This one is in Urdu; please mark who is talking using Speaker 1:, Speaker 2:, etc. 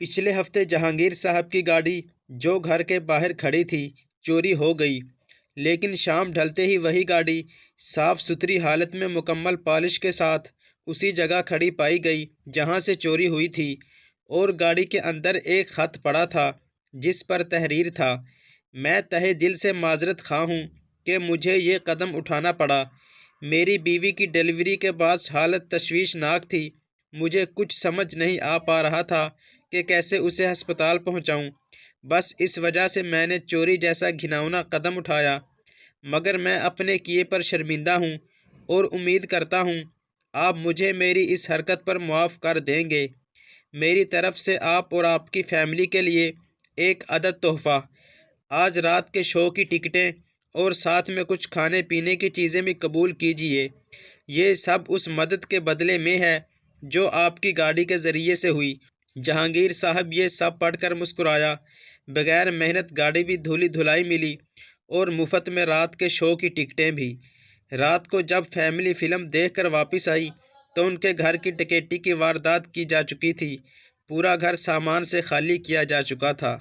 Speaker 1: پچھلے ہفتے جہانگیر صاحب کی گاڑی جو گھر کے باہر کھڑی تھی چوری ہو گئی، لیکن شام ڈھلتے ہی وہی گاڑی صاف ستھری حالت میں مکمل پالش کے ساتھ اسی جگہ کھڑی پائی گئی جہاں سے چوری ہوئی تھی، اور گاڑی کے اندر ایک خط پڑا تھا جس پر تحریر تھا: میں تہہ دل سے معذرت خواہ ہوں کہ مجھے یہ قدم اٹھانا پڑا۔ میری بیوی کی ڈیلیوری کے بعد حالت تشویشناک تھی۔ مجھے کچھ سمجھ نہیں آ پا رہا تھا کہ کیسے اسے ہسپتال پہنچاؤں۔ بس اس وجہ سے میں نے چوری جیسا گھناؤنا قدم اٹھایا، مگر میں اپنے کیے پر شرمندہ ہوں اور امید کرتا ہوں آپ مجھے میری اس حرکت پر معاف کر دیں گے۔ میری طرف سے آپ اور آپ کی فیملی کے لیے ایک عدد تحفہ، آج رات کے شو کی ٹکٹیں اور ساتھ میں کچھ کھانے پینے کی چیزیں بھی قبول کیجیے۔ یہ سب اس مدد کے بدلے میں ہے جو آپ کی گاڑی کے ذریعے سے ہوئی۔ جہانگیر صاحب یہ سب پڑھ کر مسکرایا۔ بغیر محنت گاڑی بھی دھلی دھلائی ملی اور مفت میں رات کے شو کی ٹکٹیں بھی۔ رات کو جب فیملی فلم دیکھ کر واپس آئی تو ان کے گھر کی ڈکیتی کی واردات کی جا چکی تھی۔ پورا گھر سامان سے خالی کیا جا چکا تھا۔